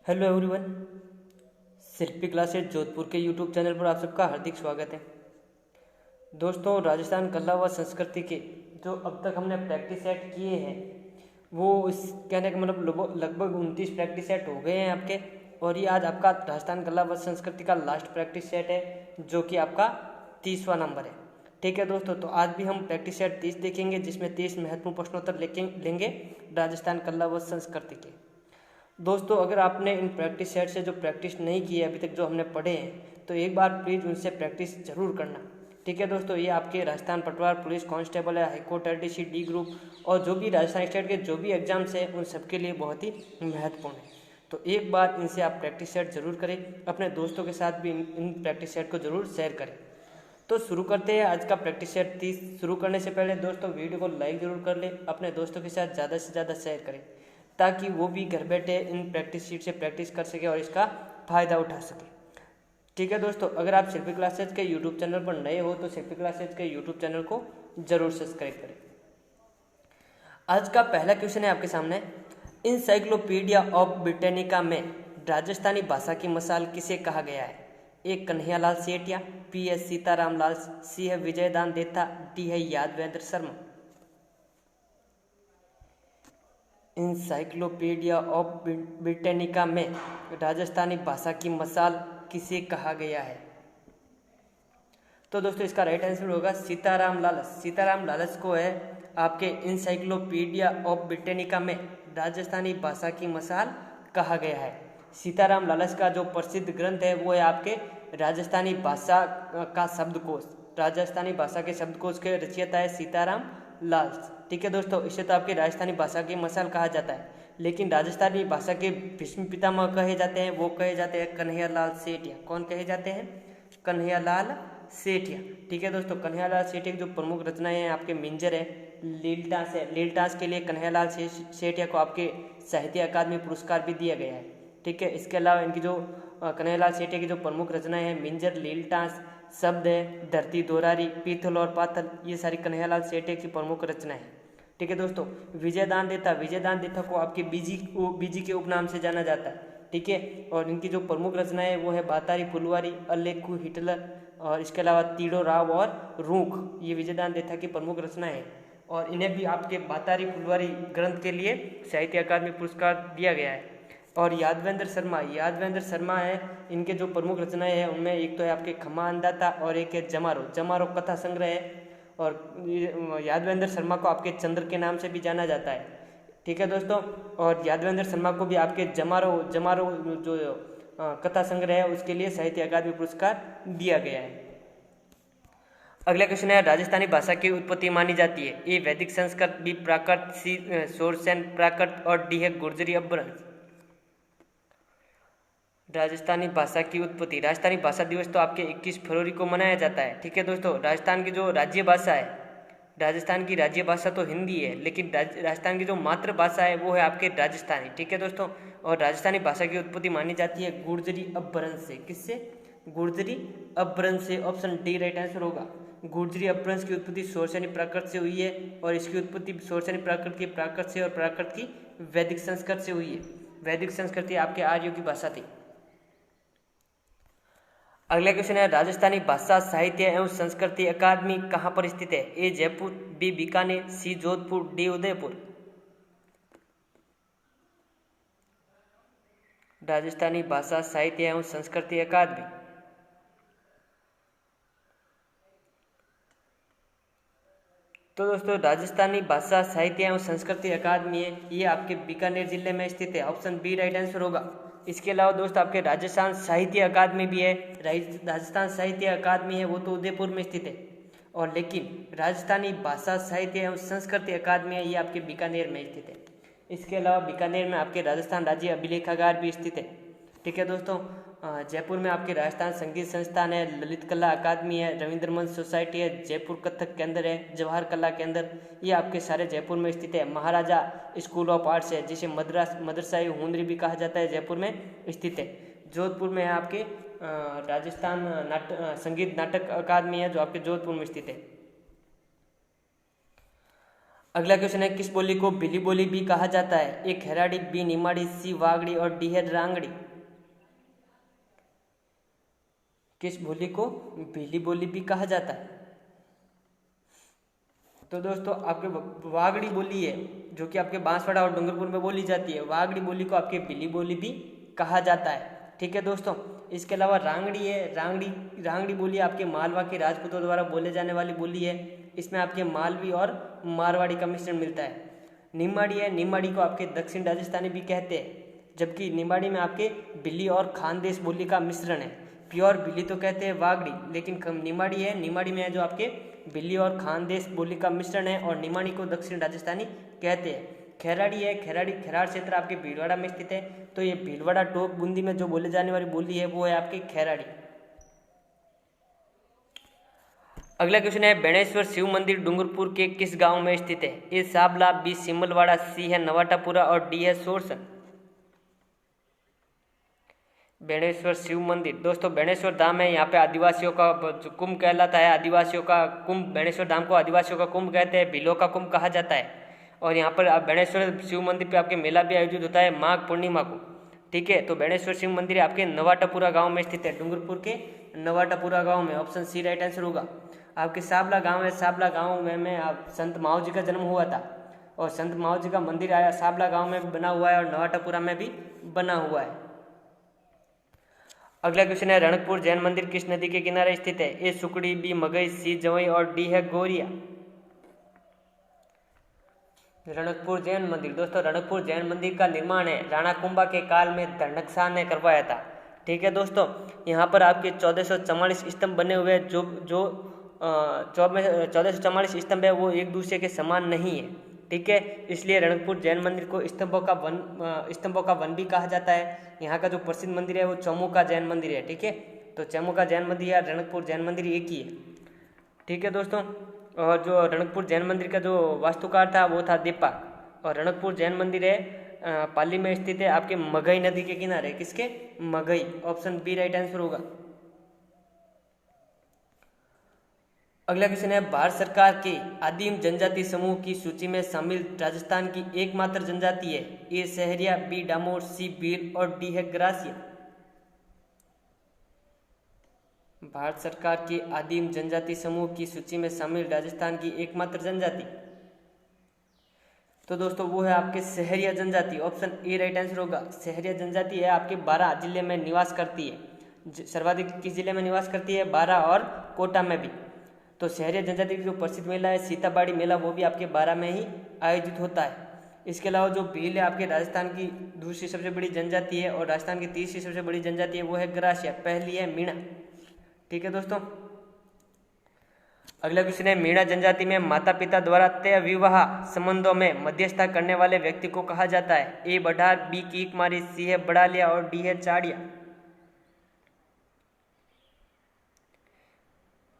Hello everyone. Shilpi classes Jodhpur के YouTube channel पर आप सबका हार्दिक स्वागत है। दोस्तों, राजस्थान कला व संस्कृति के जो अब तक हमने प्रैक्टिस सेट किए हैं वो इस कहने का मतलब लगभग 29 प्रैक्टिस सेट हो गए हैं आपके। और ये आज आपका राजस्थान कला व संस्कृति का लास्ट प्रैक्टिस सेट है जो कि आपका 30वां नंबर है। ठीक है दोस्तों, तो आज भी हम प्रैक्टिस सेट 30 देखेंगे जिसमें 30 महत्वपूर्ण प्रश्नोत्तर लेंगे राजस्थान कला व संस्कृति के। दोस्तों, अगर आपने इन प्रैक्टिस सेट से जो प्रैक्टिस नहीं की है अभी तक जो हमने पढ़े हैं तो एक बार प्लीज़ उनसे प्रैक्टिस जरूर करना। ठीक है दोस्तों, ये आपके राजस्थान पटवार, पुलिस कांस्टेबल है, हाईकोर्ट, आरटीसी, डी ग्रुप और जो भी राजस्थान स्टेट के जो भी एग्जाम्स हैं उन सबके लिए बहुत ही महत्वपूर्ण है। तो एक बार इनसे आप प्रैक्टिस सेट जरूर करें, अपने दोस्तों के साथ भी इन प्रैक्टिस सेट को जरूर शेयर करें। तो शुरू करते हैं आज का प्रैक्टिस सेट 30। शुरू करने से पहले दोस्तों वीडियो को लाइक जरूर कर लें, अपने दोस्तों के साथ ज़्यादा से ज़्यादा शेयर करें ताकि वो भी घर बैठे इन प्रैक्टिस शीट से प्रैक्टिस कर सके और इसका फ़ायदा उठा सके। ठीक है दोस्तों, अगर आप शिल्पी क्लासेज के यूट्यूब चैनल पर नए हो तो शिल्पी क्लासेज के यूट्यूब चैनल को जरूर सब्सक्राइब करें। आज का पहला क्वेश्चन है आपके सामने। इंसाइक्लोपीडिया ऑफ ब्रिटानिका में राजस्थानी भाषा की मिसाल किसे कहा गया है? ए कन्हैयालाल सेठिया, बी है सीताराम लाल, सी है विजयदान देथा, डी है Yadvendra Sharma. Encyclopaedia of Britannica में राजस्थानी भाषा की मिसाल किसे कहा गया है? तो दोस्तों इसका राइट आंसर होगा सीताराम लालस। सीताराम लालस को है आपके इंसाइक्लोपीडिया ऑफ ब्रिटानिका में राजस्थानी भाषा की मिसाल कहा गया है। सीताराम लालस का जो प्रसिद्ध ग्रंथ है वो है आपके राजस्थानी भाषा का शब्दकोश। राजस्थानी भाषा के शब्दकोश के रचयिता है सीताराम लालस। ठीक है दोस्तों, इसे तो आपकी राजस्थानी भाषा की मिसाल कहा जाता है, लेकिन राजस्थानी भाषा के भीष्म पितामह कहे जाते हैं, वो कहे जाते हैं कन्हैयालाल सेठिया। कौन कहे जाते हैं? कन्हैयालाल सेठिया। ठीक है दोस्तों, कन्हैयालाल सेठिया की जो प्रमुख रचनाएं हैं आपके मिंजर है, लीलटास है। लीलटास के लिए कन्हैयालाल सेठिया को आपके साहित्य अकादमी पुरस्कार भी दिया गया है। ठीक है, इसके अलावा इनकी जो कन्हैयालाल सेठिया की जो प्रमुख रचनाएं हैं मिंजर, लीलटास, शब्द है, धरती दोरारी, पीथल और पाथल, ये सारी कन्हैयालाल सेठिया की प्रमुख रचनाएं हैं। ठीक है दोस्तों, विजयदान देथा को आपके बीजी के उपनाम से जाना जाता है। ठीक है, और इनकी जो प्रमुख रचनाएं है वो है बातारी फुलवारी, अलेखू, हिटलर और इसके अलावा तीड़ो राव और रूख, ये विजयदान देथा की प्रमुख रचनाएं हैं। और इन्हें भी आपके बातारी फुलवारी ग्रंथ के लिए साहित्य अकादमी पुरस्कार दिया गया है। और यादवेंद्र शर्मा है, इनके जो प्रमुख रचनाएं हैं उनमें एक तो है आपके खमा अंदाता और एक है जमारो कथा संग्रह है। और यादवेंद्र शर्मा को आपके चंद्र के नाम से भी जाना जाता है। ठीक है दोस्तों, और यादवेंद्र शर्मा को भी आपके जमारो जो कथा संग्रह है उसके लिए साहित्य अकादमी पुरस्कार दिया गया है। अगला क्वेश्चन है, राजस्थानी भाषा की उत्पत्ति मानी जाती है? ए वैदिक संस्कृत, बी प्राकृत, सी शोरसेन प्राकृत और डी है गुर्जरी अपभ्रंश। राजस्थानी भाषा की उत्पत्ति, राजस्थानी भाषा दिवस तो आपके 21 फरवरी को मनाया जाता है। ठीक है दोस्तों, राजस्थान की जो राज्य भाषा है, राजस्थान की राज्य भाषा तो हिंदी है, लेकिन राजस्थान की जो मातृभाषा है वो है आपके राजस्थानी। ठीक है दोस्तों, और राजस्थानी भाषा की उत्पत्ति मानी जाती है गुर्जरी अपभ्रंश से। किससे? गुर्जरी अपभ्रंश से। ऑप्शन डी राइट आंसर होगा। गुर्जरी अपभ्रंश की उत्पत्ति शोरसेनी प्राकृत से हुई है और इसकी उत्पत्ति शोरसेनी प्राकृत की प्राकृत से और प्राकृत की वैदिक संस्कृत से हुई है। वैदिक संस्कृति आपके आर्यों की भाषा थी। अगला क्वेश्चन है, राजस्थानी भाषा साहित्य एवं संस्कृति अकादमी कहाँ पर स्थित है? ए जयपुर, बी बीकानेर, सी जोधपुर, डी उदयपुर। राजस्थानी भाषा साहित्य एवं संस्कृति अकादमी, तो दोस्तों राजस्थानी भाषा साहित्य एवं संस्कृति अकादमी है, ये आपके बीकानेर जिले में स्थित है। ऑप्शन बी राइट आंसर होगा। इसके अलावा दोस्त आपके राजस्थान साहित्य अकादमी भी है। राजस्थान साहित्य अकादमी है वो तो उदयपुर में स्थित है, और लेकिन राजस्थानी भाषा साहित्य एवं संस्कृति अकादमी है ये आपके बीकानेर में स्थित है। इसके अलावा बीकानेर में आपके राजस्थान राज्य अभिलेखागार भी स्थित है। ठीक है दोस्तों, जयपुर में आपके राजस्थान संगीत संस्थान है, ललित कला अकादमी है, रविंद्र मंच सोसाइटी है, जयपुर कथक केंद्र है, जवाहर कला केंद्र, ये आपके सारे जयपुर में स्थित है। महाराजा स्कूल ऑफ आर्ट्स है जिसे मदरसा हुनरी भी कहा जाता है, जयपुर में स्थित है। जोधपुर में है आपके राजस्थान संगीत नाटक अकादमी है जो आपके जोधपुर में स्थित है। अगला क्वेश्चन है, किस बोली को भिली बोली भी कहा जाता है? ए खेराड़ी, बी निमाड़ी, सी वागड़ी और डी है रांगड़ी। किस बोली को भिली बोली भी कहा जाता है? तो दोस्तों आपके वागड़ी बोली है जो कि आपके बांसवाड़ा और डूंगरपुर में बोली जाती है, वागड़ी बोली को आपके भिली बोली भी कहा जाता है। ठीक है दोस्तों, इसके अलावा रांगड़ी है, रांगड़ी बोली आपके मालवा के राजपूतों द्वारा बोले जाने वाली बोली है। इसमें आपके मालवी और मारवाड़ी का मिश्रण मिलता है। निमाड़ी है, निमाड़ी को आपके दक्षिण राजस्थानी भी कहते हैं, जबकि निमाड़ी में आपके भिली और खानदेश बोली का मिश्रण है। प्योर भिली तो कहते हैं वागड़ी, लेकिन निमाड़ी है, निमाड़ी में है जो आपके भिली और खानदेश बोली का मिश्रण है, और निमाड़ी को दक्षिण राजस्थानी कहते हैं। खेराड़ी है, खेराड़ क्षेत्र आपके भीलवाड़ा में स्थित है, तो ये भीलवाड़ा टोक बूंदी में जो बोले जाने वाली बोली है वो है आपकी खेराड़ी। अगला क्वेश्चन है, बेणेश्वर शिव मंदिर डूंगरपुर के किस गांव में स्थित है? ए साबला, बी सिमलवाड़ा, सी है नवाटापुरा और डी है सोरसन। बेणेश्वर शिव मंदिर, दोस्तों बेणेश्वर धाम है, यहाँ पे आदिवासियों का कुंभ कहलाता है, आदिवासियों का कुंभ, बेणेश्वर धाम को आदिवासियों का कुंभ कहते हैं, भीलों का कुंभ कहा जाता है। और यहाँ पर बेणेश्वर शिव मंदिर पे आपके मेला भी आयोजित होता है माघ पूर्णिमा को। ठीक है, तो बेणेश्वर शिव मंदिर आपके नवाटापुरा गांव में स्थित है, डूंगरपुर के नवाटापुरा गांव में। ऑप्शन सी राइट आंसर होगा। आपके साबला गांव है, साबला गांव में आप संत माओ जी का जन्म हुआ था, और संत माओ जी का मंदिर आया साबला गांव में भी बना हुआ है और नवाटापुरा में भी बना हुआ है। अगला क्वेश्चन है, रणकपुर जैन मंदिर किस नदी के किनारे स्थित है? ए सुकड़ी, बी मगई, सी जवई और डी है गोरिया। रणकपुर जैन मंदिर, दोस्तों रणकपुर जैन मंदिर का निर्माण है राणा कुंभा के काल में धर्मशाह ने करवाया था। ठीक है दोस्तों, यहाँ पर आपके 1444 स्तंभ बने हुए हैं, जो 1444 स्तंभ है वो एक दूसरे के समान नहीं है। ठीक है, इसलिए रणकपुर जैन मंदिर को स्तंभों का वन भी कहा जाता है। यहाँ का जो प्रसिद्ध मंदिर है वो चमू का जैन मंदिर है। ठीक है, तो चमू का जैन मंदिर या रणकपुर जैन मंदिर एक ही है। ठीक है दोस्तों, और जो रणकपुर जैन मंदिर का जो वास्तुकार था वो था दीपक, और रणकपुर जैन मंदिर है पाली में स्थित है, आपके मगई नदी के किनारे। किसके? मगई। ऑप्शन बी राइट आंसर होगा। अगला क्वेश्चन है, भारत सरकार के आदिम जनजाति समूह की सूची में शामिल राजस्थान की एकमात्र जनजाति है? ए सहरिया, बी डामोर, सी भील और डी है ग्रासिया। भारत सरकार के आदिम जनजाति समूह की सूची में शामिल राजस्थान की एकमात्र जनजाति, तो दोस्तों वो है आपके सहरिया जनजाति। ऑप्शन ए राइट आंसर होगा। सहरिया जनजाति है आपके 12 जिले में निवास करती है। सर्वाधिक किस जिले में निवास करती है? 12 और कोटा में भी। तो सहरिया जनजाति की जो प्रसिद्ध मेला है सीताबाड़ी मेला, वो भी आपके 12 में ही आयोजित होता है। इसके अलावा जो भील है आपके राजस्थान की दूसरी सबसे बड़ी जनजाति है, और राजस्थान की तीसरी सबसे बड़ी जनजाति है वो है ग्रासिया, पहली है मीणा। ठीक है दोस्तों, अगला क्वेश्चन है, मीणा जनजाति में माता पिता द्वारा तय विवाह संबंधों में मध्यस्थता करने वाले व्यक्ति को कहा जाता है? ए बढ़ार, बी कीक मारी, सी है बड़ालिया और डी है चाड़िया।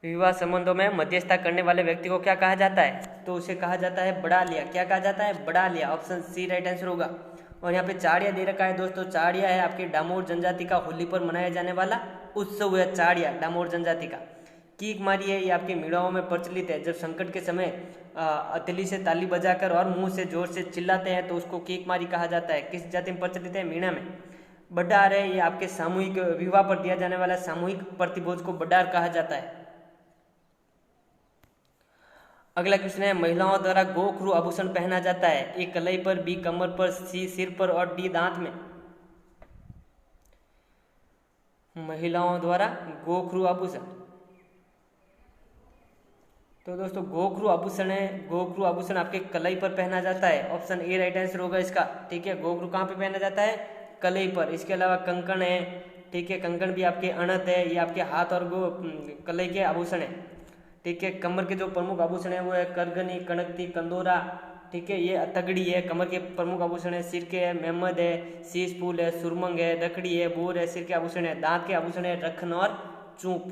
विवाह संबंधों में मध्यस्थता करने वाले व्यक्ति को क्या कहा जाता है? तो उसे कहा जाता है बड़ालिया। क्या कहा जाता है? बड़ालिया। ऑप्शन सी राइट आंसर होगा। और यहाँ पे चाड़िया दे रखा है दोस्तों, चाड़िया है आपके डामोर जनजाति का होली पर मनाया जाने वाला उत्सव है चाड़िया, डामोर जनजाति का। कीक मारी है ये आपके मीणाओं में प्रचलित है, जब संकट के समय अतली से ताली बजाकर और मुंह से जोर से चिल्लाते हैं तो उसको कीक मारी कहा जाता है। किस जाति में प्रचलित है? मीणा में। बड्डार है ये आपके सामूहिक विवाह पर दिया जाने वाला सामूहिक प्रतिभोज को बड्डार कहा जाता है। अगला क्वेश्चन है, महिलाओं द्वारा गोखरू आभूषण पहना जाता है? ए कलाई पर, बी कमर पर, सी सिर पर और डी दांत में। महिलाओं द्वारा गोखरू आभूषण, तो दोस्तों गोखरू आभूषण है, गोखरू आभूषण आपके कलाई पर पहना जाता है। ऑप्शन ए राइट आंसर होगा इसका। ठीक है, गोखरू कहाँ पे पहना जाता है? कलाई पर। इसके अलावा कंकण है, ठीक है, कंकण भी आपके अणत है, ये आपके हाथ और कलाई के आभूषण है। ठीक है, कमर के जो प्रमुख आभूषण है वो है करगनी, कणकती, कंदोरा। ठीक है, ये तगड़ी है, कमर के प्रमुख आभूषण है। सिर के है मेहमद है, शीश फूल है, सुरमंग है, दखड़ी है, बोर है, सिर के आभूषण है। दांत के आभूषण है रखन और चूप।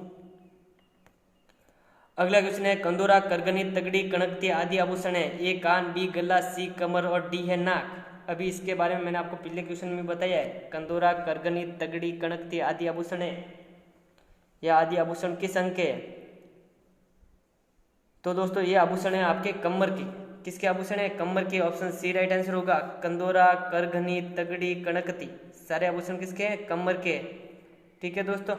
अगला क्वेश्चन है, कंदोरा, करगनी, तगड़ी, कणकती आदि आभूषण है? ए कान, बी गला, सी कमर और डी है नाक। अभी इसके बारे में मैंने आपको पिछले क्वेश्चन में बताया है। कंदोरा, करगनी, तगड़ी, कणकती आदि आभूषण है, यह आदि आभूषण किस अंग के है? तो दोस्तों ये आभूषण है आपके कमर की। किसके आभूषण है? कमर के। ऑप्शन सी राइट आंसर होगा। कंदोरा, करघनी, तगड़ी, कनकती, सारे आभूषण किसके हैं? कमर के। ठीक है दोस्तों।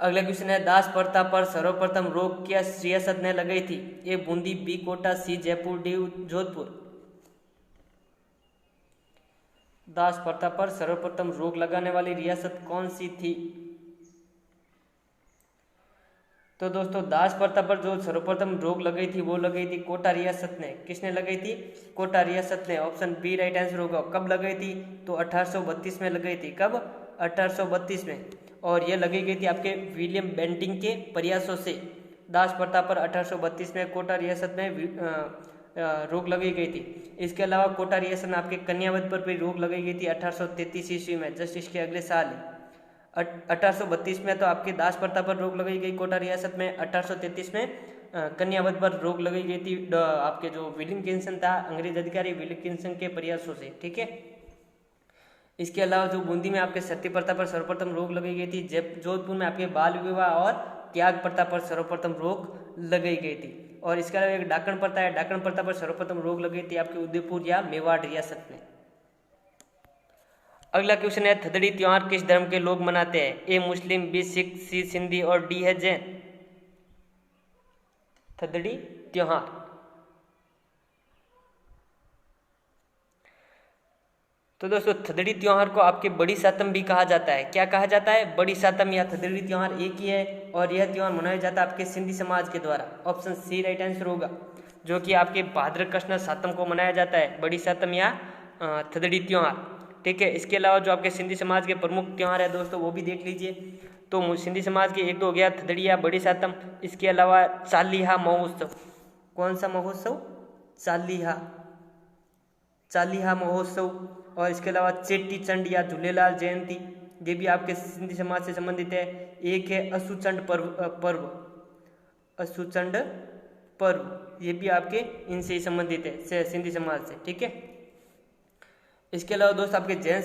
अगला क्वेश्चन है, दास प्रथा पर सर्वप्रथम रोक क्या रियासत ने लगाई थी? ए बूंदी, बी कोटा, सी जयपुर, डी जोधपुर। दास प्रथा पर सर्वप्रथम रोक लगाने वाली रियासत कौन सी थी? तो दोस्तों दास प्रथा पर जो सर्वप्रथम रोक लगाई थी वो लगाई थी कोटा रियासत ने। किसने लगाई थी? कोटा रियासत ने। ऑप्शन बी राइट आंसर होगा। कब लगाई थी? तो 1832 में लगाई थी। कब? 1832 में। और यह लगाई गई थी आपके विलियम बेंटिंग के प्रयासों से। दास प्रथा पर 1832 में कोटा रियासत में रोक लगाई गई थी। इसके अलावा कोटा रियासत में आपके कन्यावध पर भी रोक लगाई गई थी 1833 ईस्वी में, जस्ट इसके अगले साल ही। 1832 में तो आपकी दास प्रथा पर रोक लगाई गई कोटा रियासत में। 1833 में कन्यावध पर रोक लगाई गई थी आपके जो विलियम था, अंग्रेज अधिकारी विलियम के प्रयासों से। ठीक है। इसके अलावा जो बूंदी में आपके सती प्रथा पर सर्वप्रथम रोक लगाई गई थी। जोधपुर में आपके बाल विवाह और त्याग प्रथा पर सर्वप्रथम रोक लगाई गई थी। और इसके अलावा एक डाकण प्रथा है, डाकण प्रथा पर सर्वप्रथम रोक लगाई थी आपके उदयपुर या मेवाड़ रियासत में। अगला क्वेश्चन है, थदड़ी त्योहार किस धर्म के लोग मनाते हैं? ए मुस्लिम, बी सिख, सी सिंधी और डी है जैन। थदड़ी त्योहार तो दोस्तों थदड़ी त्योहार को आपके बड़ी सातम भी कहा जाता है। क्या कहा जाता है? बड़ी सातम या थदड़ी त्योहार एक ही है और यह त्योहार मनाया जाता है आपके सिंधी समाज के द्वारा। ऑप्शन सी राइट आंसर होगा, जो कि आपके भाद्र कृष्ण सातम को मनाया जाता है, बड़ी सातम या थदड़ी त्योहार। ठीक है। इसके अलावा जो आपके सिंधी समाज के प्रमुख त्योहार है दोस्तों वो भी देख लीजिए। तो सिंधी समाज के एक तो हो गया थदड़ी या बड़ी सातम, इसके अलावा चालीहा महोत्सव। कौन सा महोत्सव? चालीहा महोत्सव। और इसके अलावा चेटी चंड या झूलेलाल जयंती, ये भी आपके सिंधी समाज से संबंधित है। एक है असुचंड पर्व, असुचंड पर्व, ये भी आपके इनसे ही संबंधित है सिंधी समाज से। ठीक है। इसके अलावा दोस्त आपके जैन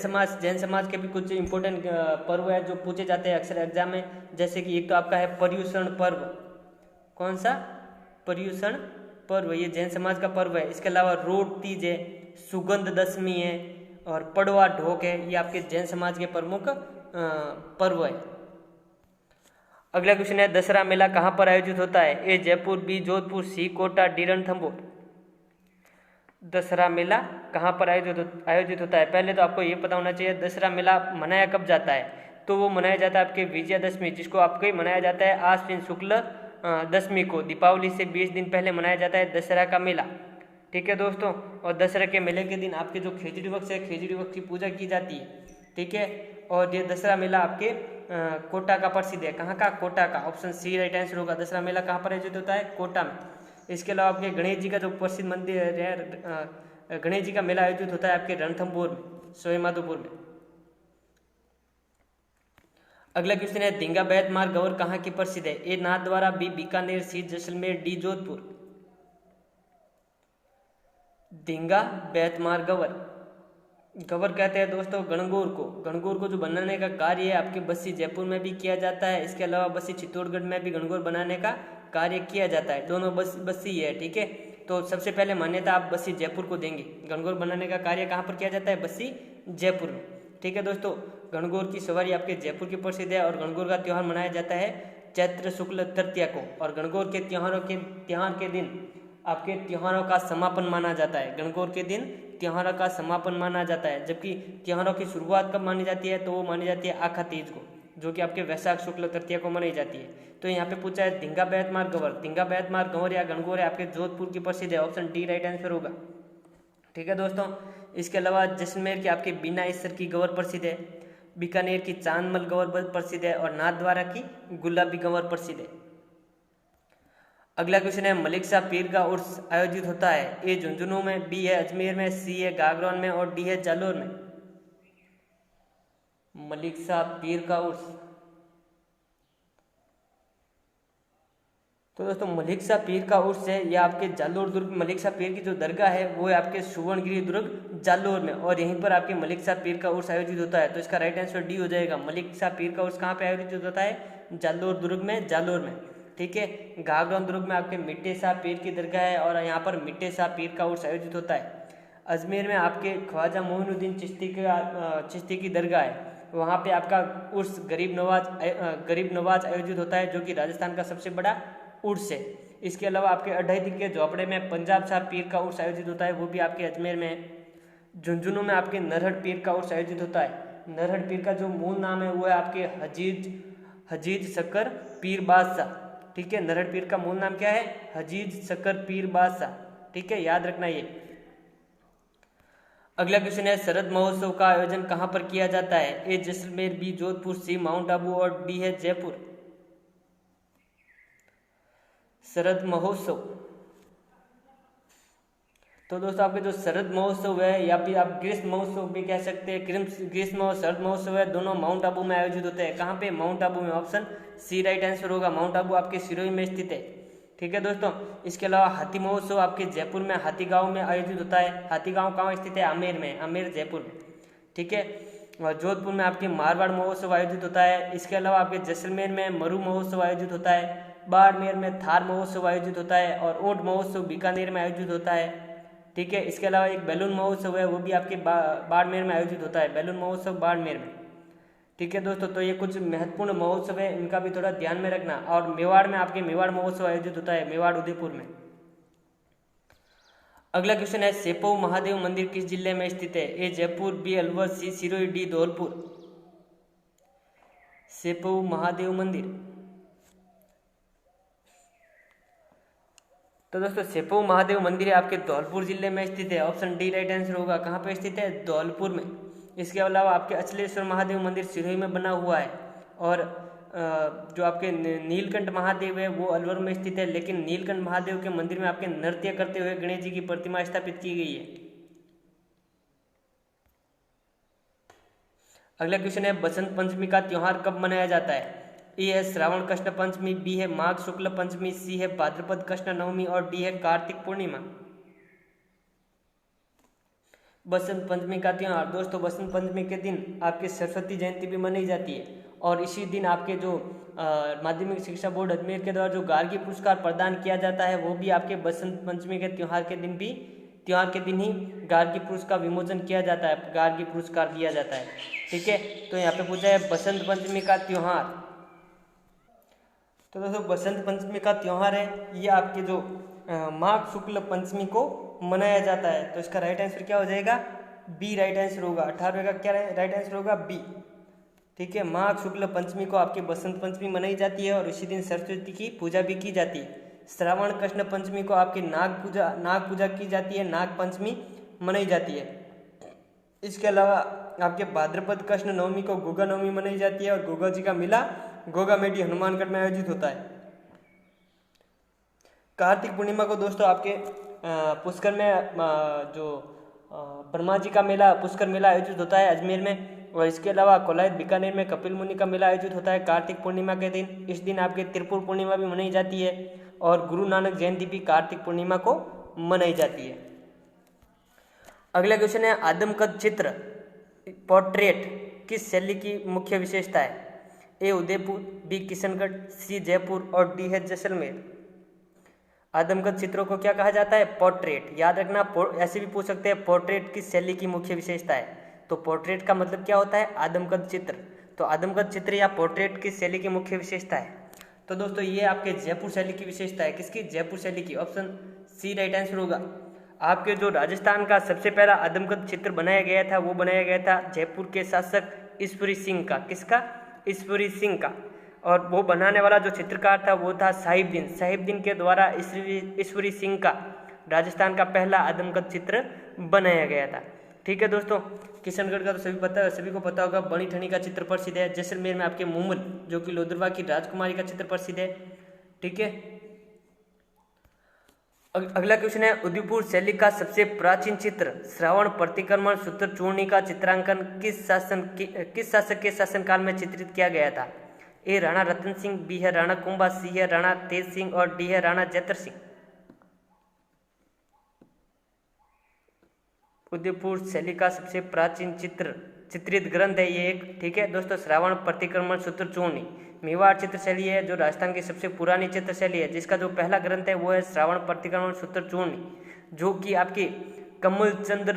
समाज के भी कुछ इंपॉर्टेंट पर्व है जो पूछे जाते हैं अक्सर एग्जाम में। जैसे कि एक तो आपका है पर्युषण पर्व। कौन सा? पर्युषण पर्व, ये जैन समाज का पर्व है। इसके अलावा रोड तीज है, सुगंध दशमी है और पड़वा ढोक है, ये आपके जैन समाज के प्रमुख पर्व है। अगला क्वेश्चन है, दशहरा मेला कहाँ पर आयोजित होता है? ए जयपुर, बी जोधपुर, सी कोटा, डी रणथंभौर। दशहरा मेला कहाँ पर आयोजित होता है? पहले तो आपको ये पता होना चाहिए दशहरा मेला मनाया कब जाता है। तो वो मनाया जाता है आपके विजयादशमी, जिसको आपको मनाया जाता है आश्विन शुक्ल दशमी को। दीपावली से 20 दिन पहले मनाया जाता है दशहरा का मेला। ठीक है दोस्तों। और दशहरा के मेले के दिन आपके जो खेजड़ी वृक्ष है, खेजड़ी वृक्ष की पूजा की जाती है। ठीक है। और ये दशहरा मेला आपके कोटा का प्रसिद्ध है। कहाँ का? कोटा का। ऑप्शन सी राइट आंसर होगा। दशहरा मेला कहाँ पर आयोजित होता है? कोटा में। इसके अलावा आपके गणेश जी का जो प्रसिद्ध मंदिर है, गणेश जी का मेला आयोजित होता है आपके रणथंभौर में, सवाईमाधोपुर में। अगला क्वेश्चन है, दींगा बैतमार गवर कहाँ की प्रसिद्ध है? ए नाथद्वारा, बी बीकानेर, सी जैसलमेर, डी जोधपुर। दींगा बैतमार गवर कहते हैं दोस्तों गणगौर को जो बनाने का कार्य है आपके बस्सी जयपुर में भी किया जाता है। इसके अलावा बस्सी चित्तौड़गढ़ में भी गणगौर बनाने का कार्य किया जाता है। दोनों बस्सी है। ठीक है। तो सबसे पहले मान्यता आप बस्सी जयपुर को देंगे। गणगौर बनाने का कार्य कहाँ पर किया जाता है? बस्सी जयपुर में। ठीक है दोस्तों। गणगौर की सवारी आपके जयपुर की प्रसिद्ध है और गणगौर का त्यौहार मनाया जाता है चैत्र शुक्ल तृतीया को। और गणगौर के त्योहार के दिन आपके त्योहारों का समापन माना जाता है। गणगौर के दिन त्योहारों का समापन माना जाता है। जबकि त्योहारों की शुरुआत कब मानी जाती है? तो वो मानी जाती है आखा तीज को, जो कि आपके वैशाख शुक्ल तृतीया को मनाई जाती है। तो यहाँ पे पूछा है दींगा बैतमार गंवर या गणगौर है आपके जोधपुर की प्रसिद्ध है। ऑप्शन डी राइट आंसर होगा। ठीक है दोस्तों। इसके अलावा जैसलमेर की आपके बीना ईसर की गंवर प्रसिद्ध है, बीकानेर की चांदमल गंवर प्रसिद्ध है और नाथद्वारा की गुलाबी गंवर प्रसिद्ध है। अगला क्वेश्चन है, मलिक शाह पीर का उर्स आयोजित होता है? ए झुंझुनू में, बी है अजमेर में, सी है गागरौन में और डी है जालोर में। मलिक शाह पीर का उर्स तो दोस्तों मलिक शाह पीर का उर्स है यह आपके जालोर दुर्ग, मलिक शाह पीर की जो दरगाह है वो है आपके सुवर्णगिरी दुर्ग जालोर में, और यहीं पर आपके मलिक शाह पीर का उर्स आयोजित होता है। तो इसका राइट आंसर डी हो जाएगा। मलिक शाह पीर का उर्स कहाँ पे आयोजित होता है? जालोर दुर्ग में, जालोर में। ठीक है। घाघरा दुर्ग में आपके मिट्टे शाह पीर की दरगाह है और यहाँ पर मिट्टे शाह पीर का उर्स आयोजित होता है। अजमेर में आपके ख्वाजा मोइनुद्दीन चिश्ती की दरगाह है, वहाँ पे आपका उर्स गरीब नवाज आयोजित होता है, जो कि राजस्थान का सबसे बड़ा उर्स है। इसके अलावा आपके अढ़ई के झोपड़े में पंजाब शाह पीर का उर्स आयोजित होता है, वो भी आपके अजमेर में है। झुंझुनू में आपके नरहट पीर का उर्स आयोजित होता है। नरहट पीर का जो मूल नाम है वो है आपके हजीज शक्कर पीर बादशाह, ठीक है। नरहट पीर का मूल नाम क्या है? हजीज शक्कर पीर बादशाह, ठीक है, याद रखना ये। अगला क्वेश्चन है, शरद महोत्सव का आयोजन कहाँ पर किया जाता है? ए जैसलमेर, बी जोधपुर, सी माउंट आबू और डी है जयपुर। शरद महोत्सव, तो दोस्तों आपके जो शरद महोत्सव है या फिर आप ग्रीष्म महोत्सव भी कह सकते हैं, ग्रीष्म और शरद महोत्सव है, दोनों माउंट आबू में आयोजित होते हैं। कहाँ पे? माउंट आबू में। ऑप्शन सी राइट आंसर होगा। माउंट आबू आपके सिरोही में स्थित है, ठीक है दोस्तों। इसके अलावा हाथी महोत्सव आपके जयपुर में हाथीगांव में आयोजित होता है। हाथीगांव कहाँ स्थित है? आमेर में, आमेर जयपुर में, ठीक है। और जोधपुर में आपके मारवाड़ महोत्सव आयोजित होता है। इसके अलावा आपके जैसलमेर में मरु महोत्सव आयोजित होता है। बाड़मेर में थार महोत्सव आयोजित होता है और ऊंट महोत्सव बीकानेर में आयोजित होता है, ठीक है। इसके अलावा एक बैलून महोत्सव है, वो भी आपके बाड़मेर में आयोजित होता है, बैलून महोत्सव बाड़मेर में, ठीक है दोस्तों। तो ये कुछ महत्वपूर्ण महोत्सव है, इनका भी थोड़ा ध्यान में रखना। और मेवाड़ में आपके मेवाड़ महोत्सव आयोजित होता है, मेवाड़ उदयपुर में। अगला क्वेश्चन है, सेपऊ महादेव मंदिर किस जिले में स्थित है? ए जयपुर, बी अलवर, सी सिरोही, डी धौलपुर। सेपऊ महादेव मंदिर, तो दोस्तों सेपऊ महादेव मंदिर आपके धौलपुर जिले में स्थित है। ऑप्शन डी राइट आंसर होगा। कहाँ पे स्थित है? धौलपुर में। इसके अलावा आपके अचलेश्वर महादेव मंदिर सिरोही में बना हुआ है और जो आपके नीलकंठ महादेव है वो अलवर में स्थित है, लेकिन नीलकंठ महादेव के मंदिर में आपके नृत्य करते हुए गणेश जी की प्रतिमा स्थापित की गई है। अगला क्वेश्चन है, बसंत पंचमी का त्योहार कब मनाया जाता है? ए है श्रावण कृष्ण पंचमी, बी है माघ शुक्ल पंचमी, सी है भाद्रपद कृष्ण नवमी और डी है कार्तिक पूर्णिमा। बसंत पंचमी का त्योहार, दोस्तों बसंत पंचमी के दिन आपके सरस्वती जयंती भी मनाई जाती है और इसी दिन आपके जो माध्यमिक शिक्षा बोर्ड अजमेर के द्वारा जो गार्गी पुरस्कार प्रदान किया जाता है वो भी आपके बसंत पंचमी के त्योहार के दिन ही गार्गी पुरस्कार विमोचन किया जाता है, गार्गी पुरस्कार दिया जाता है, ठीक है। तो यहाँ पे पूछा है बसंत पंचमी का त्योहार, तो दोस्तों बसंत पंचमी का त्योहार है ये आपके जो माघ शुक्ल पंचमी को मनाया जाता है। तो इसका राइट आंसर क्या हो जाएगा? बी राइट आंसर होगा। 18वें का क्या राइट आंसर होगा? बी, ठीक है। माघ शुक्ल पंचमी को आपकी बसंत पंचमी मनाई जाती है और इसी दिन सरस्वती की पूजा भी की जाती है। श्रावण कृष्ण पंचमी को आपकी नाग पूजा की जाती है, नाग पंचमी मनाई जाती है। इसके अलावा आपके भाद्रपद कृष्ण नवमी को गोगा नवमी मनाई जाती है और गोगा जी का मेला गोगा मेडी हनुमानगढ़ में आयोजित होता है। कार्तिक पूर्णिमा को दोस्तों आपके पुष्कर में जो ब्रह्मा जी का मेला पुष्कर मेला आयोजित होता है अजमेर में। और इसके अलावा कोलायत बीकानेर में कपिल मुनि का मेला आयोजित होता है कार्तिक पूर्णिमा के दिन। इस दिन आपके त्रिपुर पूर्णिमा भी मनाई जाती है और गुरु नानक जयंती भी कार्तिक पूर्णिमा को मनाई जाती है। अगला क्वेश्चन है, आदमकद चित्र पोर्ट्रेट किस शैली की मुख्य विशेषता है? ए उदयपुर, बी किशनगढ़, सी जयपुर और डी है जैसलमेर। आदमकद चित्रों को क्या कहा जाता है? पोर्ट्रेट। याद रखना, ऐसे भी पूछ सकते हैं पोर्ट्रेट किस शैली की मुख्य विशेषता है। तो पोर्ट्रेट का मतलब क्या होता है? आदमकद चित्र। तो आदमकद चित्र या पोर्ट्रेट किस शैली की मुख्य विशेषता है? तो दोस्तों ये आपके जयपुर शैली की विशेषता है। किसकी? जयपुर शैली की। ऑप्शन सी राइट आंसर होगा। आपके जो राजस्थान का सबसे पहला आदमकद चित्र बनाया गया था वो बनाया गया था जयपुर के शासक ईश्वरी सिंह का। किसका? ईश्वरी सिंह का। और वो बनाने वाला जो चित्रकार था वो था साहिबदीन के द्वारा ईश्वरी सिंह का राजस्थान का पहला आदमकद चित्र बनाया गया था। ठीक है दोस्तों, किशनगढ़ का तो सभी को पता होगा, बनी ठनी का चित्र प्रसिद्ध है। जैसलमेर में आपके मूमल जो कि लोदरवा की राजकुमारी का चित्र प्रसिद्ध है। ठीक है, अगला क्वेश्चन है, उदयपुर शैली का सबसे प्राचीन चित्र श्रावण प्रतिक्रमण सूत्र चूर्णी का चित्रांकन किस शासक के शासनकाल में चित्रित किया गया था? ए राणा रतन सिंह, बी है राणा कुंभा, सी है राणा तेज सिंह और डी है राणा जैतर सिंह। उदयपुर शैली का सबसे प्राचीन चित्रित ग्रंथ है ये एक, ठीक है दोस्तों। श्रावण प्रतिक्रमण सूत्र चूर्णी मेवाड़ चित्रशैली है जो राजस्थान की सबसे पुरानी चित्रशैली है, जिसका जो पहला ग्रंथ है वो है श्रावण प्रतिक्रमण सूत्र चूर्णी, जो कि आपके कमल चंद्र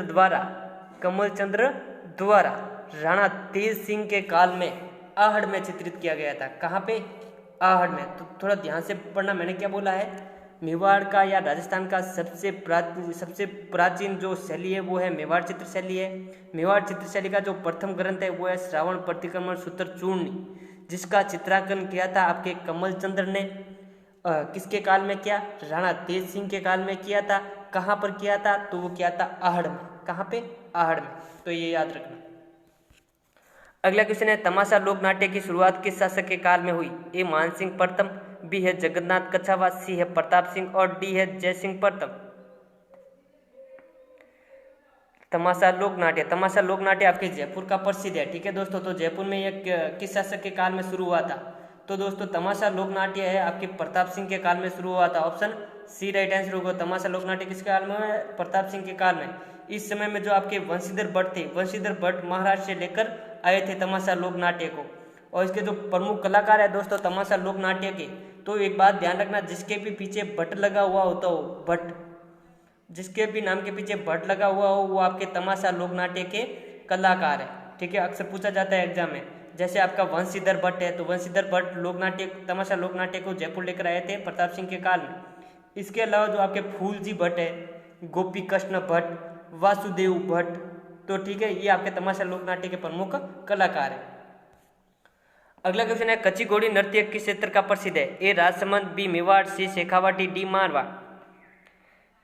द्वारा राणा तेज सिंह के काल में आहड़ में चित्रित किया गया था। कहाँ पे? आहड़ में। तो थोड़ा ध्यान से पढ़ना, मैंने क्या बोला है, मेवाड़ का या राजस्थान का सबसे प्राचीन जो शैली है वो है मेवाड़ चित्रशैली है। मेवाड़ चित्रशैली का जो प्रथम ग्रंथ है वो है श्रावण प्रतिक्रमण सूत्र चूर्णी, जिसका चित्रांकन किया था आपके कमल चंद्र ने। किसके काल में किया? राणा तेज सिंह के काल में किया था। कहाँ पर किया था? तो वो किया था आहड़ में। कहाँ पे? आहड़ में। तो ये याद रखना। अगला क्वेश्चन है, तमाशा लोक नाट्य की शुरुआत किस शासक के काल में हुई? ए मानसिंह प्रथम, बी है जगन्नाथ कछावा, सी है प्रताप सिंह और डी है जय सिंह प्रथम। तमाशा लोक नाट्य आपके जयपुर का प्रसिद्ध है, ठीक है दोस्तों। तो जयपुर में ये किस शासक के काल में शुरू हुआ था? तो दोस्तों तमाशा लोक नाट्य है आपके प्रताप सिंह के काल में शुरू हुआ था। ऑप्शन सी राइट आंसर होगा। तमाशा लोक नाट्य किसके काल में है? प्रताप सिंह के काल में। इस समय में जो आपके वंशीधर भट्ट थे, वंशीधर भट्ट महाराष्ट्र से लेकर आए थे तमाशा लोक नाट्य को। और इसके जो प्रमुख कलाकार है दोस्तों तमाशा लोक नाट्य के, तो एक बात ध्यान रखना, जिसके भी पीछे भट्ट लगा हुआ होता हो, भट्ट, जिसके भी नाम के पीछे भट्ट लगा हुआ हो, वो आपके तमाशा लोक नाट्य के कलाकार है, ठीक है। अक्सर पूछा जाता है एग्जाम में। जैसे आपका वंशीधर भट्ट है, तो वंशीधर भट्ट तमाशा लोक नाट्य को जयपुर लेकर आए थे प्रताप सिंह के काल में। इसके अलावा जो आपके फूलजी भट्ट है, गोपी कृष्ण भट्ट, वासुदेव भट्ट, तो ठीक है, ये आपके तमाशा लोक नाट्य के प्रमुख कलाकार है। अगला क्वेश्चन है, कच्ची घोड़ी नृत्य किस क्षेत्र का प्रसिद्ध है? ए राजसमंद, बी मेवाड़, सी शेखावाटी, डी मारवाड़।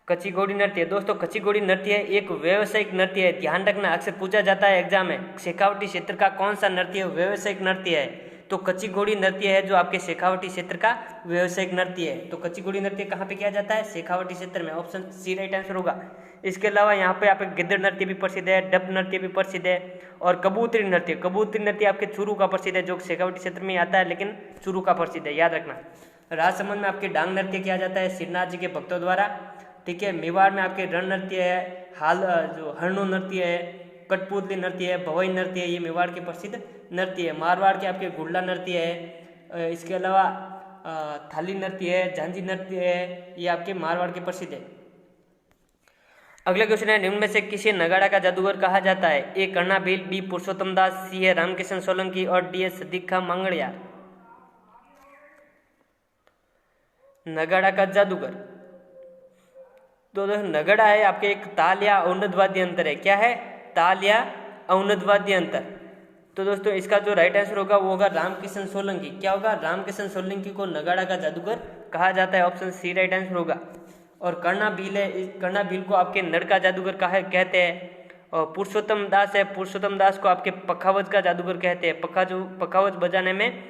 कच्ची घोड़ी नृत्य, दोस्तों कच्ची घोड़ी नृत्य एक व्यावसायिक नृत्य है। ध्यान रखना, अक्सर पूछा जाता है एग्जाम में, शेखावटी क्षेत्र का कौन सा नृत्य व्यावसायिक नृत्य है? तो कच्ची घोड़ी नृत्य है जो आपके शेखावटी क्षेत्र का व्यावसायिक नृत्य है। तो कच्ची घोड़ी नृत्य कहाँ पे किया जाता है? शेखावटी क्षेत्र में। ऑप्शन सी राइट आंसर होगा। इसके अलावा यहाँ पे आपके गिद्ध नृत्य भी प्रसिद्ध है, डप नृत्य भी प्रसिद्ध है, और कबूतरी नृत्य आपके चूरू का प्रसिद्ध है, जो शेखावटी क्षेत्र में आता है लेकिन चूरू का प्रसिद्ध है, याद रखना। राजसमंद में आपके डांग नृत्य किया जाता है श्रीनाथ जी के भक्तों द्वारा, ठीक है। मेवाड़ में आपके रण नृत्य है, जो हरणो नृत्य है, कठपुतली नृत्य है, भवई नृत्य है, ये मेवाड़ के प्रसिद्ध नृत्य है। मारवाड़ के आपके गुड़ला नृत्य है, इसके अलावा थाली नृत्य है, झांझी नृत्य है, ये आपके मारवाड़ के प्रसिद्ध है। अगला क्वेश्चन है, निम्न में से किसे नगाड़ा का जादूगर कहा जाता है? ए कर्णा भील, बी पुरुषोत्तम दास, सी है रामकिशन सोलंकी और डी है सदीक खां मंगड़ियार। नगाड़ा का जादूगर, तो नगड़ा है आपके एक ताल या औनद वाद्य यंत्र है। क्या है? ताल या औनद वाद्य यंत्र। तो दोस्तों इसका जो राइट आंसर होगा वो होगा रामकिशन सोलंकी। क्या होगा? रामकिशन सोलंकी को नगाड़ा का जादूगर कहा जाता है। ऑप्शन सी राइट आंसर होगा। और कर्णा भील है, इस कर्णा भील को आपके नड़ का जादूगर कहते हैं। और पुरुषोत्तम दास है, पुरुषोत्तम दास को आपके पखावज का जादूगर कहते हैं। पखावज बजाने में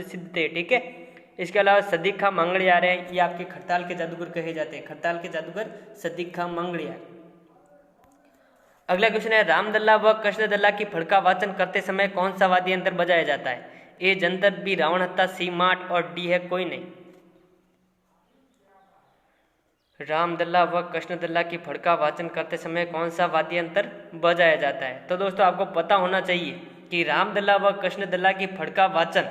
सिद्ध थे, ठीक है। इसके अलावा सदीक खां मंगड़ियार है, ये आपके खड़ताल के जादूगर कहे जाते हैं। खड़ताल के जादूगर सदीक खां मंगड़ियार। अगला क्वेश्चन है, रामदल्ला व कृष्णदल्ला की फड़का वाचन करते समय कौन सा वाद्य यंत्र बजाया जाता है? ए जंतर, बी रावण हत्ता, सी माट और डी है कोई नहीं। रामदल्ला व कृष्णदल्ला की फड़का वाचन करते समय कौन सा वाद्य यंत्र बजाया जाता है? तो दोस्तों आपको पता होना चाहिए कि रामदल्ला व कृष्णदल्ला की फड़का वाचन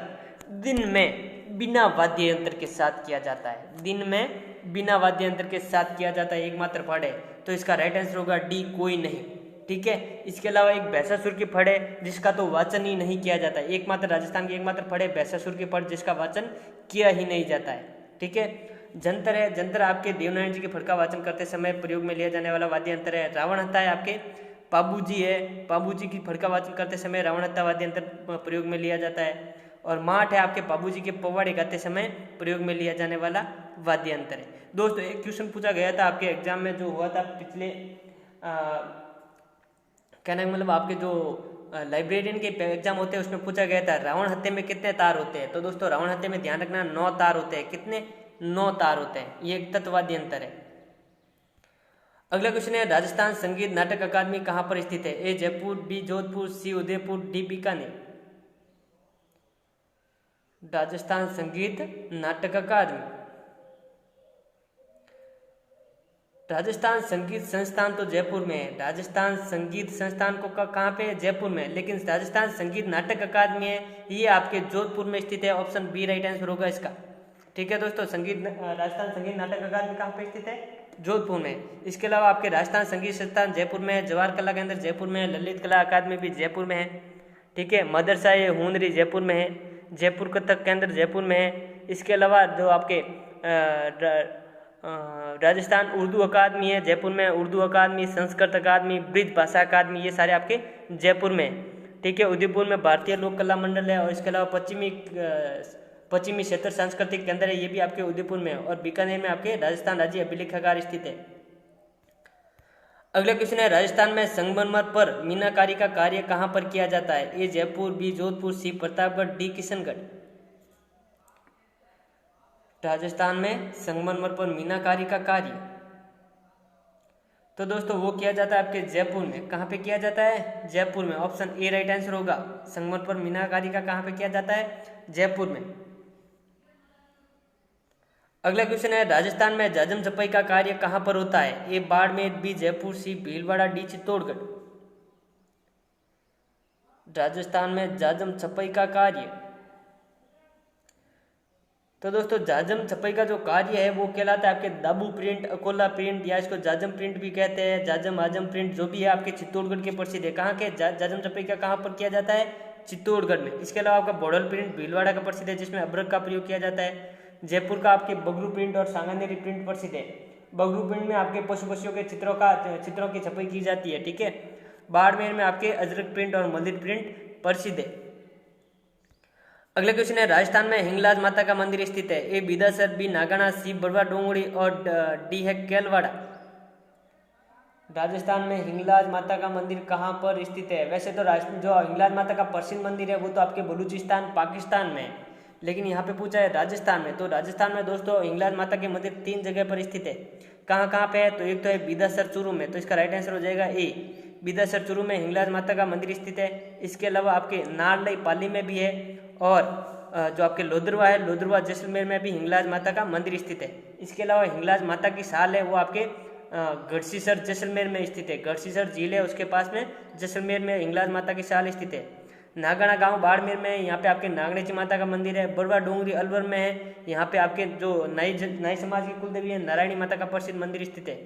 दिन में बिना वाद्य यंत्र के साथ किया जाता है। दिन में बिना वाद्य यंत्र के साथ किया जाता है, एकमात्र फड़ है। तो इसका राइट आंसर होगा डी कोई नहीं, ठीक है। इसके अलावा एक भैंसासुर की फड़ है जिसका तो वाचन ही नहीं किया जाता है। एकमात्र राजस्थान की एकमात्र फड़ है भैंसासुर की फड़, जिसका वाचन किया ही नहीं जाता है, ठीक है। जंतर है, जंतर आपके देवनारायण जी के फड़ का वाचन करते समय प्रयोग में लिया जाने वाला वाद्य यंत्र है। रावण हत्ता है आपके पाबूजी है, पाबूजी की फड़ का वाचन करते समय रावण हत्ता वाद्य यंत्र प्रयोग में लिया जाता है। और माठ है आपके बाबूजी के पवाड़े गाते समय प्रयोग में लिया जाने वाला वाद्य यंत्र है। दोस्तों एक क्वेश्चन पूछा गया था आपके एग्जाम में, जो हुआ था पिछले कहने का मतलब आपके जो लाइब्रेरियन के एग्जाम होते हैं उसमें पूछा गया था रावण हत्थे में कितने तार होते हैं? तो दोस्तों रावण हत्थे में ध्यान रखना 9 तार होते हैं। कितने? 9 तार होते हैं। ये एक तत्ववाद्य यंत्र है। अगला क्वेश्चन है, राजस्थान संगीत नाटक अकादमी कहाँ पर स्थित है? ए जयपुर, बी जोधपुर, सी उदयपुर, डी बीकानेर। राजस्थान संगीत नाटक अकादमी राजस्थान संगीत संस्थान तो जयपुर में है। राजस्थान संगीत संस्थान को कहाँ पे है? जयपुर में। लेकिन राजस्थान संगीत नाटक अकादमी है, ये आपके जोधपुर में स्थित है। ऑप्शन बी राइट आंसर होगा इसका। ठीक है दोस्तों, राजस्थान संगीत नाटक अकादमी कहाँ पे स्थित है? जोधपुर में। इसके अलावा आपके राजस्थान संगीत संस्थान जयपुर में है, जवाहर कला केंद्र जयपुर में है, ललित कला अकादमी भी जयपुर में है। ठीक है, मदरसा ए हुनरी जयपुर में है, जयपुर कथक केंद्र जयपुर में है। इसके अलावा जो आपके राजस्थान उर्दू अकादमी है जयपुर में, उर्दू अकादमी, संस्कृत अकादमी, ब्रिज भाषा अकादमी, ये सारे आपके जयपुर में। ठीक है, उदयपुर में भारतीय लोक कला मंडल है, और इसके अलावा पश्चिमी क्षेत्र सांस्कृतिक केंद्र है, ये भी आपके उदयपुर में है। और बीकानेर में आपके राजस्थान राज्य अभिलेखागार स्थित है। अगला क्वेश्चन है, राजस्थान में संगमरमर पर मीनाकारी का कार्य कहाँ पर किया जाता है? ए जयपुर, बी जोधपुर, सी प्रतापगढ़, डी किशनगढ़। राजस्थान में संगमरमर पर मीनाकारी का कार्य तो दोस्तों वो किया जाता है आपके जयपुर में। कहाँ पे किया जाता है? जयपुर में। ऑप्शन ए राइट आंसर होगा। संगमरमर पर मीनाकारी का कहाँ पे किया जाता है? जयपुर में। अगला क्वेश्चन है, राजस्थान में जाजम छपाई का कार्य कहाँ पर होता है? ए बाड़मेर, बी जयपुर, सी भीलवाड़ा, डी चित्तौड़गढ़। राजस्थान में जाजम छपाई का कार्य तो दोस्तों जाजम छपाई का जो कार्य है वो कहलाता है आपके दाबू प्रिंट, अकोला प्रिंट, या इसको जाजम प्रिंट भी कहते हैं, जाजम आजम प्रिंट, जो भी है आपके चित्तौड़गढ़ के प्रसिद्ध है। कहाँ के जाजम छपाई का कहाँ पर किया जाता है? चित्तौड़गढ़ में। इसके अलावा आपका बॉर्डर प्रिंट भीलवाड़ा का प्रसिद्ध है, जिसमें अब्रक का प्रयोग किया जाता है। जयपुर का आपके बगरू प्रिंट और सांगानेरी प्रिंट प्रसिद्ध है। बगरू प्रिंट में आपके पशु पक्षियों के चित्रों की छपाई की जाती है। ठीक है, बाड़मेर में आपके अजरक प्रिंट और मलिर प्रिंट प्रसिद्ध है। अगला क्वेश्चन है, राजस्थान में हिंगलाज माता का मंदिर स्थित है? ए बीदासर, बी नागाना, सी बड़वा डोंगरी, और डी है केलवाड़ा। राजस्थान में हिंगलाज माता का मंदिर कहाँ पर स्थित है? वैसे तो जो हिंगलाज माता का प्रसिद्ध मंदिर है वो तो आपके बलूचिस्तान पाकिस्तान में है, लेकिन यहाँ पे पूछा है राजस्थान में। तो राजस्थान में दोस्तों हिंगलाज माता के मंदिर 3 जगह पर स्थित है। कहाँ कहाँ पे है? तो एक तो है बीदासर चूरू में, तो इसका राइट आंसर हो जाएगा ए, बीदासर चूरू में हिंगलाज माता का मंदिर स्थित है। इसके अलावा आपके नारलई पाली में भी है, और जो आपके लोधरवा है, लोधरवा जैसलमेर में भी हिंगलाज माता का मंदिर स्थित है। इसके अलावा हिंगलाज माता की साल है वो आपके गढ़सीसर जैसलमेर में स्थित है। गढ़सीसर झील है उसके पास में, जैसलमेर में हिंगलाज माता की साल स्थित है। नागाना गांव बाड़मेर में है, यहाँ पे आपके नागणेची माता का मंदिर है। बड़वा डोंगरी अलवर में है, यहाँ पे आपके जो नाई समाज की कुलदेवी है नारायणी माता का प्रसिद्ध मंदिर स्थित है।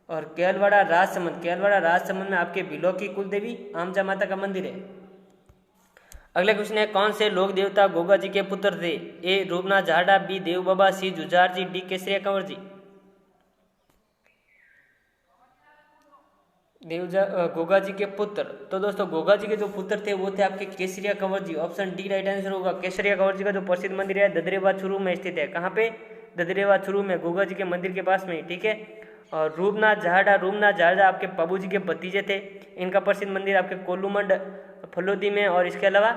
और केलवाड़ा राजसमंद में आपके भिलो की कुलदेवी आमजा माता का मंदिर है। अगला क्वेश्चन है, कौन से लोक देवता गोगा जी के पुत्र थे? ए रूपनाथ झाड़ा, बी देव बाबा, सी जुझार जी, डी केसरिया कंवर जी। गोगा जी के पुत्र तो दोस्तों गोगा जी के जो पुत्र थे वो थे आपके केसरिया कंवर जी। ऑप्शन डी राइट आंसर होगा। केसरिया कंवर जी का जो प्रसिद्ध मंदिर है ददरेवा चूरू में स्थित है। कहाँ पे? ददरेवा चूरू में, गोगा जी के मंदिर के पास में। ठीक है, और रूपनाथ झाड़ा आपके बाबू जी के भतीजे थे। इनका प्रसिद्ध मंदिर आपके कोलूमंड फलोदी में, और इसके अलावा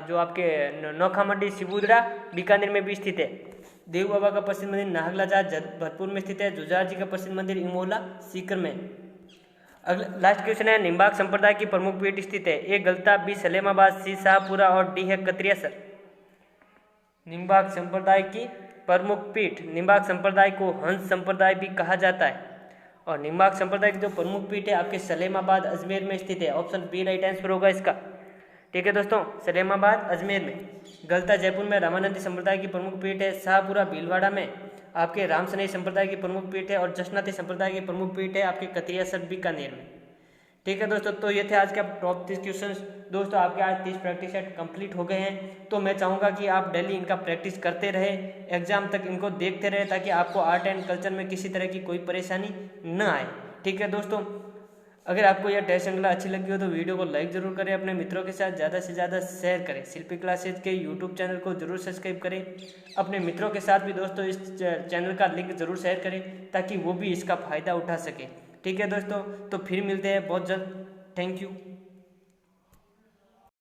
जो आपके नौखामंडी सिबुदरा बीकानेर में भी स्थित है। देव बाबा का प्रसिद्ध मंदिर नाहगलाजात भरतपुर में स्थित है। जुझार जी का प्रसिद्ध मंदिर इमोला सीकर में। अगला लास्ट क्वेश्चन है, निम्बाक संप्रदाय की प्रमुख पीठ स्थित है? ए गलता, बी सलेमाबाद, सी शाहपुरा, और डी है कतरियासर। निम्बाक संप्रदाय की प्रमुख पीठ, निम्बाक संप्रदाय को हंस संप्रदाय भी कहा जाता है, और निम्बाक संप्रदाय की जो प्रमुख पीठ है आपके सलेमाबाद अजमेर में स्थित है। ऑप्शन बी राइट आंसर होगा इसका। ठीक है दोस्तों, सलेमाबाद अजमेर में। गलता जयपुर में रामानंदी संप्रदाय की प्रमुख पीठ है। शाहपुरा भीलवाड़ा में आपके रामसनई संप्रदाय की प्रमुख पीठ है, और जसनाती संप्रदाय की प्रमुख पीठ है आपके कतरियासर बीकानेर में। ठीक है दोस्तों, तो ये थे आज के टॉप 30 क्वेश्चंस। दोस्तों आपके आज 30 प्रैक्टिस सेट कंप्लीट हो गए हैं, तो मैं चाहूँगा कि आप डेली इनका प्रैक्टिस करते रहे, एग्जाम तक इनको देखते रहे, ताकि आपको आर्ट एंड कल्चर में किसी तरह की कोई परेशानी न आए। ठीक है दोस्तों, अगर आपको यह टेस्ट श्रृंखला अच्छी लगी हो तो वीडियो को लाइक जरूर करें, अपने मित्रों के साथ ज़्यादा से ज़्यादा शेयर करें। शिल्पी क्लासेज के यूट्यूब चैनल को जरूर सब्सक्राइब करें। अपने मित्रों के साथ भी दोस्तों इस चैनल का लिंक जरूर शेयर करें, ताकि वो भी इसका फ़ायदा उठा सके। ठीक है दोस्तों, तो फिर मिलते हैं बहुत जल्द। Thank you.